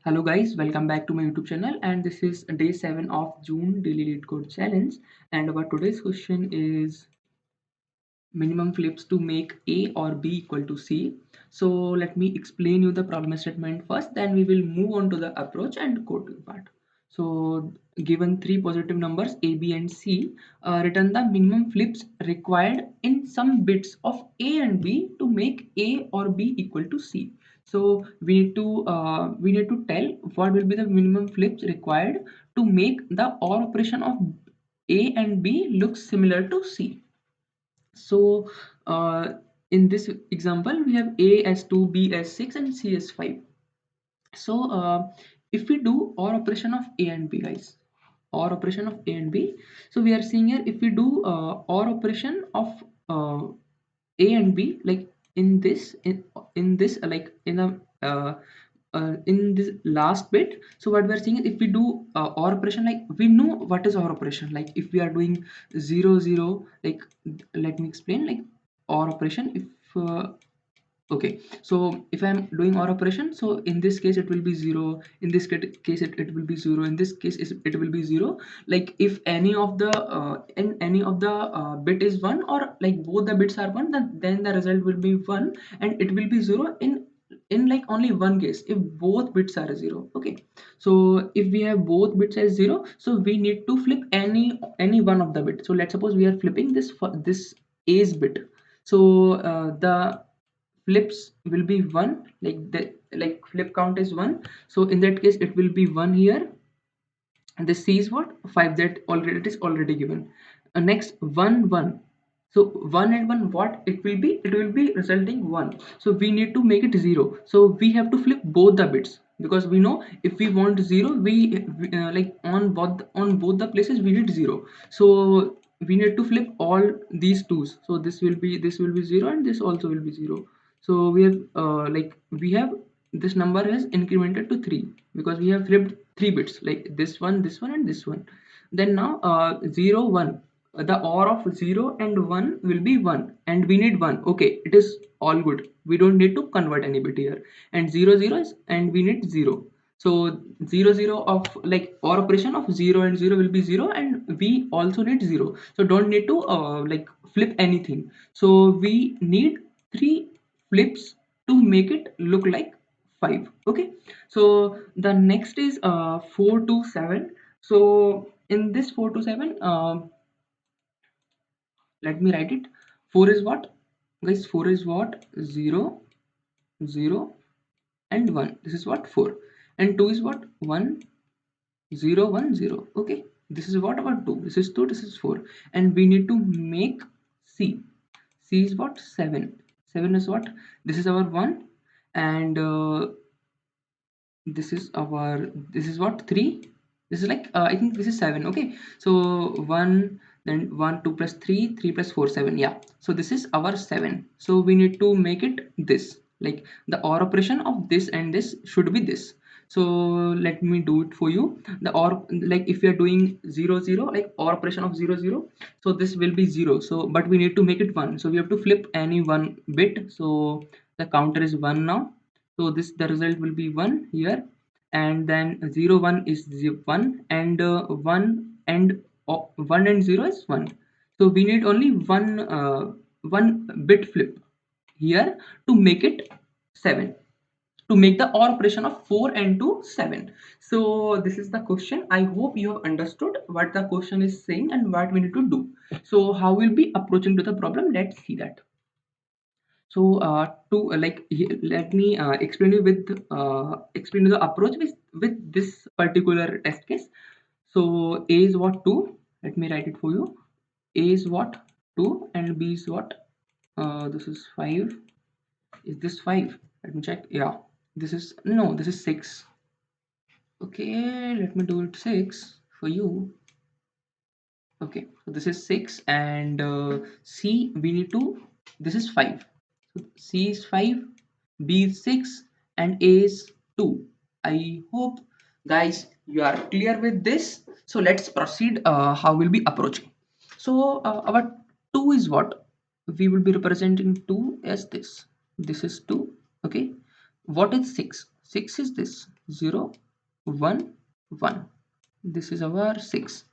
Hello guys, welcome back to my YouTube channel, and this is day 7 of June daily Leetcode challenge, and our today's question is minimum flips to make A or B equal to C. So let me explain you the problem statement first, then we will move on to the approach and coding part. So given three positive numbers A, B and C, return the minimum flips required in some bits of A and B to make A or B equal to C. So we need to tell what will be the minimum flips required to make the OR operation of A and B look similar to C. So uh, in this example, we have A as 2, B as 6, and C as 5. So if we do OR operation of A and B, guys, OR operation of A and B. So we are seeing here if we do OR operation of uh, A and B, like in this like in this last bit. So what we're seeing is if we do OR operation, like we know what is OR operation. Like if we are doing 0 0, like let me explain, like OR operation. If okay, so if I'm doing OR operation, so in this case it will be 0, in this case it will be 0, in this case it will be 0. Like if any of the in any of the bit is 1, or like both the bits are 1, then the result will be 1, and it will be 0 in like only one case, if both bits are 0. Okay, so if we have both bits as 0, so we need to flip any one of the bits. So let's suppose we are flipping this A's bit. So the flips will be 1, like the like flip count is 1. So in that case it will be 1 here, and this C is what, 5, that already it is already given. Next 1 1. So 1 and 1, what it will be, it will be resulting 1. So we need to make it 0, so we have to flip both the bits, because we know if we want 0, we like on both the places we need 0. So we need to flip all these twos. So this will be 0, and this also will be 0. So we have we have this number has incremented to 3, because we have flipped 3 bits, like this one and this one. Then now 0 1, the OR of 0 and 1 will be 1, and we need 1. Okay, it is all good, we don't need to convert any bit here. And 0 0 is, and we need 0. So 0 0 of like OR operation of 0 and 0 will be 0, and we also need 0. So don't need to like flip anything. So we need 3 flips to make it look like 5. Okay, so the next is 4 to 7. So in this 4 to 7, let me write it. 4 is what, guys? 4 is what? 0 0 and 1. This is what? 4. And 2 is what? 1 0 1 0. Okay, this is what about 2? This is 2, this is 4. And we need to make C. C is what? 7. 7 is what? This is our 1, and this is what, 3. This is like I think this is 7. Okay, so 1, then 1 2 plus 3, 3 plus 4 7. Yeah, so this is our 7. So we need to make it this, like the OR operation of this and this should be this. So let me do it for you. The OR, like if you are doing 0 0, like OR operation of 0 0, so this will be 0. So but we need to make it 1, so we have to flip any one bit. So the counter is 1 now. So this, the result will be 1 here, and then 0 1 is 1, and 1 and 1 and 0 is 1. So we need only one bit flip here to make it 7, to make the OR operation of 4 and 2 7. So this is the question. I hope you have understood what the question is saying and what we need to do. So how we'll be approaching to the problem, let's see that. So to let me explain you the approach with this particular test case. So A is what, 2. Let me write it for you. A is what, 2, and B is what, this is 5. Is this 5? Let me check. Yeah, this is, no, this is 6. Okay, let me do it 6 for you. Okay, so this is 6, and C we need to, this is 5. So C is 5, B is 6, and A is 2. I hope guys you are clear with this. So let's proceed how we'll be approaching. So our 2 is what? We will be representing 2 as this. This is 2. Okay. What is 6? 6 is this 0 1 1. This is our 6.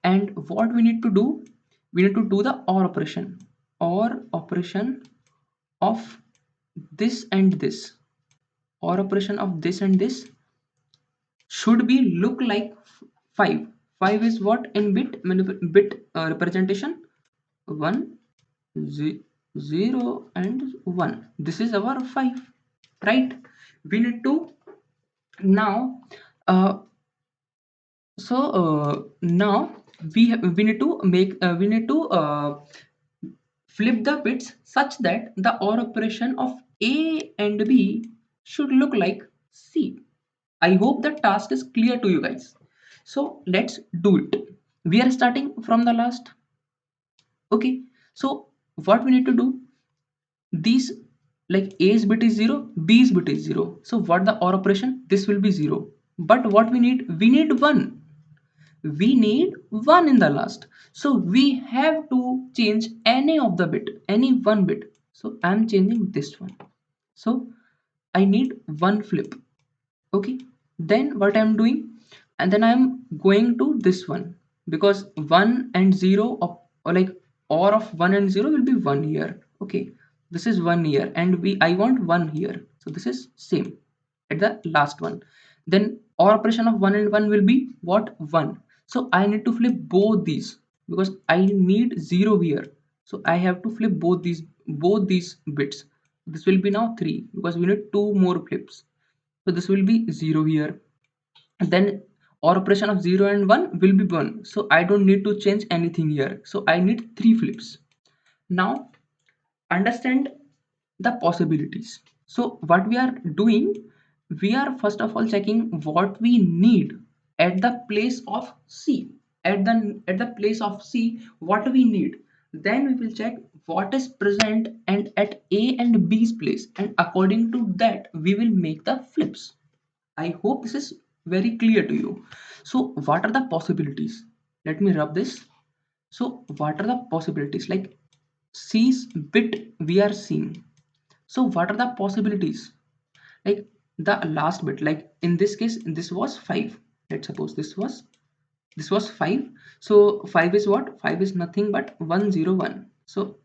And what we need to do, we need to do the or operation of this and this, or operation of this and this should be look like 5. 5 is what in bit representation? 1 0 and 1. This is our 5, right? We need to now uh, now we need to make we need to flip the bits such that the OR operation of A and B should look like C. I hope the task is clear to you guys. So let's do it. We are starting from the last. Okay. So what we need to do? These, like A's bit is 0, B's bit is 0. So what the OR operation? This will be 0. But what we need? We need 1. We need 1 in the last. So we have to change any of the bit, any one bit. So I'm changing this one. So I need one flip. Okay. Then what I'm doing, and then I'm going to this one, because 1 and 0 of, or like or of 1 and 0 will be 1 here. Okay, this is 1 here, and I want 1 here, so this is same at the last one. Then or operation of 1 and 1 will be what? 1. So I need to flip both these, because I need 0 here, so I have to flip both these bits. This will be now 3, because we need 2 more flips. So this will be 0 here. And then OR operation of 0 and 1 will be 1. So I don't need to change anything here. So I need 3 flips. Now understand the possibilities. So what we are doing, we are first of all checking what we need at the place of C. At the place of C, what we need. Then we will check what is present and at A and B's place, and according to that we will make the flips. I hope this is very clear to you. So what are the possibilities? Let me rub this. So what are the possibilities? Like C's bit we are seeing. So what are the possibilities? Like the last bit, like in this case, this was 5. Let's suppose this was 5. So 5 is what? 5 is nothing but 101. So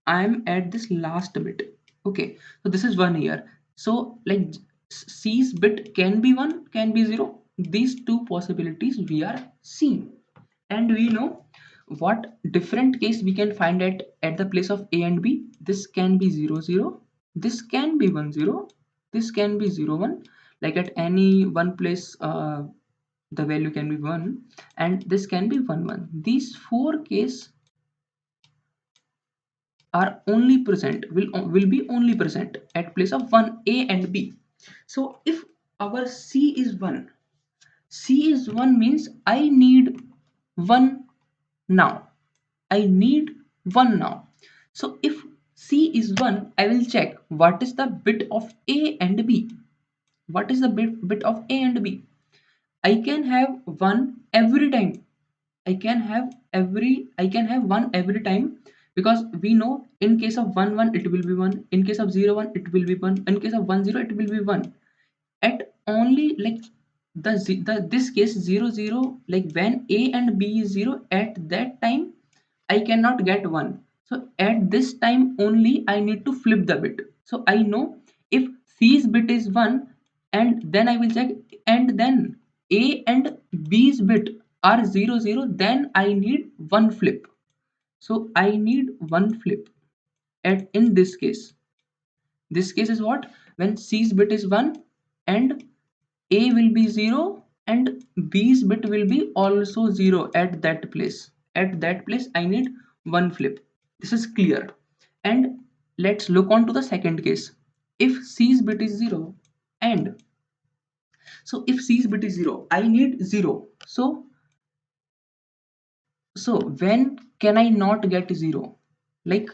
I'm at this last bit. Okay, so this is 1 here. So like C's bit can be 1, can be 0. These two possibilities we are seeing. And we know what different case we can find at the place of A and B. This can be 0 0. This can be 1 0. This can be 0 1. Like at any one place, the value can be 1, and this can be 1 1. These four case are only present, will be only present at place of 1 A and B. So if our C is 1 means I need 1 now. I need 1 now. So if C is 1, I will check what is the bit of A and B. What is the bit of A and B? I can have 1 every time. I can have 1 every time, because we know in case of 1 1 it will be 1, in case of 0 1 it will be 1, in case of 1 0 it will be 1. At only like this case 0 0, like when A and B is 0, at that time I cannot get 1. So at this time only I need to flip the bit. So I know if C's bit is 1, and then I will check, and then A and B's bit are 0 0, then I need one flip. So I need one flip at in this case. This case is what? When C's bit is 1 and A will be 0 and B's bit will be also 0 at that place. At that place I need one flip. This is clear. And let's look on to the second case. If C's bit is 0, and so if C's bit is 0, I need 0. So when can I not get 0? Like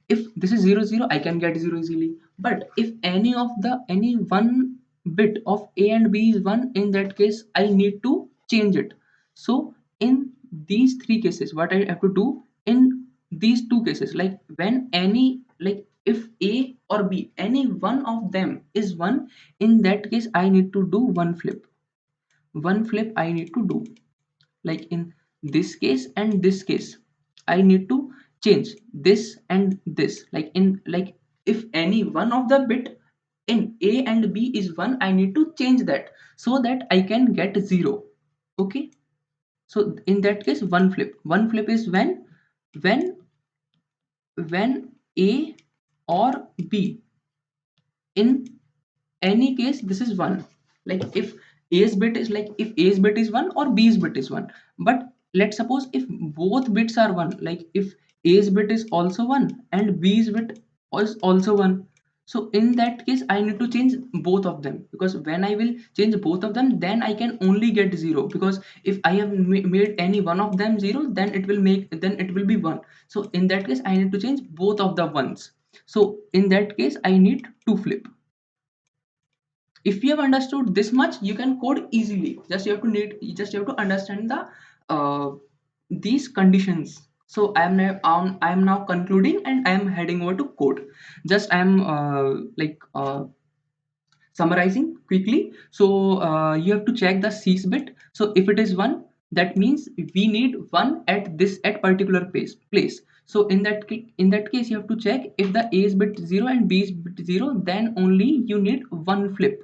if this is 0 0, I can get 0 easily. But if any one bit of A and B is 1, in that case I need to change it. So in these three cases, what I have to do in these two cases, like when any, like if A or B, any one of them is 1, in that case I need to do one flip. One flip I need to do. Like in this case and this case, I need to change this and this. Like in, like if any one of the bit in A and B is 1, I need to change that so that I can get 0. Okay, so in that case, one flip. One flip is when when A or B, in any case this is 1. Like if A's bit is, like if A's bit is 1 or B's bit is 1. But let's suppose if both bits are 1, like if A's bit is also 1 and B's bit is also 1, so in that case I need to change both of them, because when I will change both of them, then I can only get 0, because if I have made any one of them 0, then it will be 1. So in that case I need to change both of the ones. So in that case I need to flip. If you have understood this much, you can code easily. Just you have to understand the uh, these conditions. So I am now concluding and I am heading over to code. Just I am summarizing quickly. So you have to check the C's bit. So if it is 1, that means we need 1 at this at particular place. So in that case you have to check if the A's bit 0 and B's bit 0, then only you need one flip.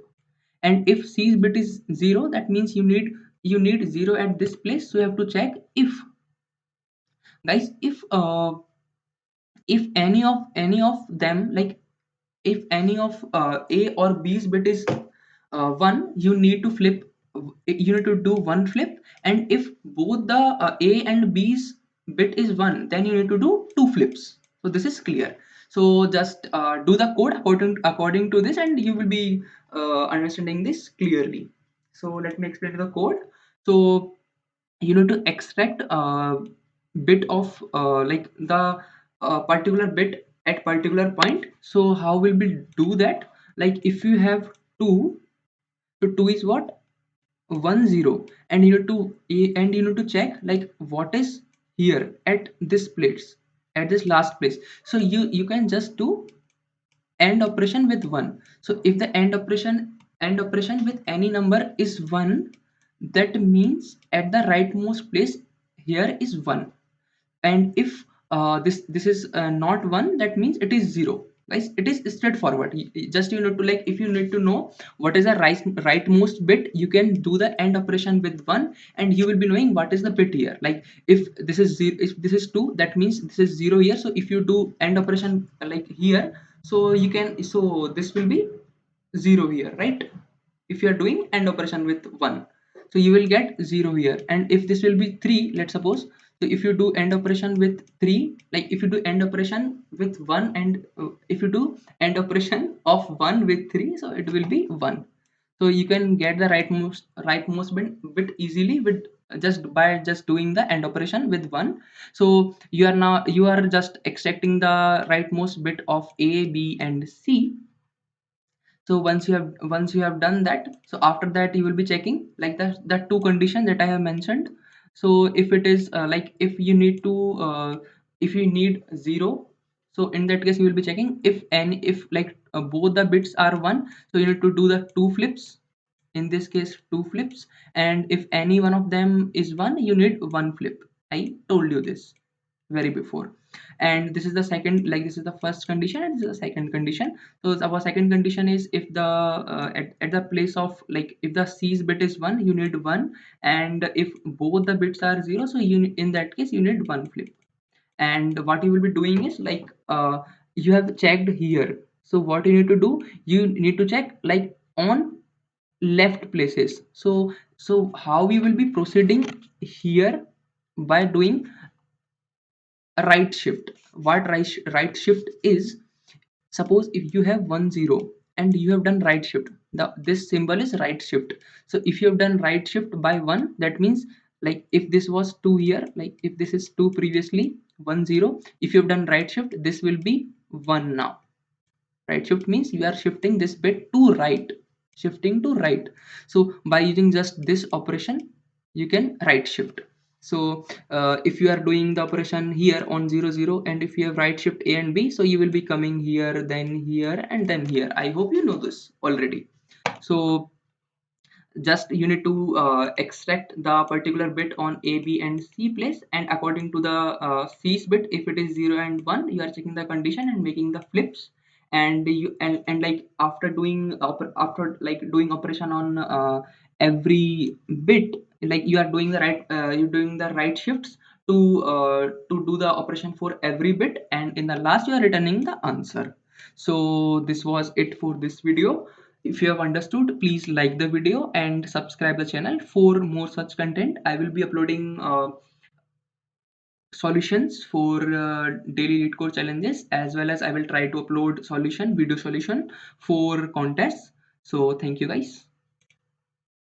And if C's bit is 0, that means you need 0 at this place. So you have to check if, guys, if any of them, like if any of A or B's bit is 1, you need to flip, you need to do one flip. And if both the A and B's bit is 1, then you need to do two flips. So this is clear. So just do the code according to this, and you will be understanding this clearly. So let me explain the code. So you need to extract bit of like the particular bit at particular point. So how will we do that? Like if you have 2, so 2 is what, 1 0, and you need to check like what is here at this place, at this last place. So you can just do AND operation with 1. So if the AND operation with any number is 1, that means at the rightmost place here is 1. And if this is not 1, that means it is 0. Guys, it is straightforward. Just you need to, like, if you need to know what is the rightmost bit, you can do the AND operation with 1, and you will be knowing what is the bit here. Like if this is 0, if this is 2, that means this is 0 here. So if you do AND operation like here, so you can, so this will be 0 here, right? If you are doing AND operation with 1, so you will get 0 here. And if this will be 3, let's suppose, so if you do AND operation with 3, like if you do AND operation with 1, and if you do AND operation of 1 with 3, so it will be 1. So you can get the rightmost bit easily with just by just doing the AND operation with 1. So you are just extracting the rightmost bit of A, B and C. So once you have done that, so after that you will be checking like the two condition that I have mentioned. So if it is like if you need 0, so in that case you will be checking if like both the bits are 1, so you need to do the two flips, in this case two flips. And if any one of them is 1, you need one flip. I told you this very before. And this is the second, like this is the first condition and this is the second condition. So our second condition is if the at the place of, like if the C's bit is 1, you need 1. And if both the bits are 0, so you, in that case you need one flip. And what you will be doing is like you have checked here, so what you need to do, you need to check like on left places. So how we will be proceeding here, by doing right shift. What right shift is, suppose if you have 1 0 and you have done right shift, this symbol is right shift. So if you have done right shift by 1, that means like if this was 2 here, like if this is 2 previously, 1 0, if you have done right shift, this will be 1 now. Right shift means you are shifting this bit to right, shifting to right. So by using just this operation, you can right shift. So if you are doing the operation here on 0 0, and if you have right shift A and B, so you will be coming here, then here, and then here. I hope you know this already. So just you need to extract the particular bit on A, B, and C place, and according to the C's bit, if it is 0 and 1, you are checking the condition and making the flips. And you and like after doing after like doing operation on every bit, like you are doing the right you're doing the right shifts to do the operation for every bit, and in the last you are returning the answer. So this was it for this video. If you have understood, please like the video and subscribe the channel for more such content. I will be uploading solutions for daily lead code challenges, as well as I will try to upload solution video solution for contests. So thank you guys.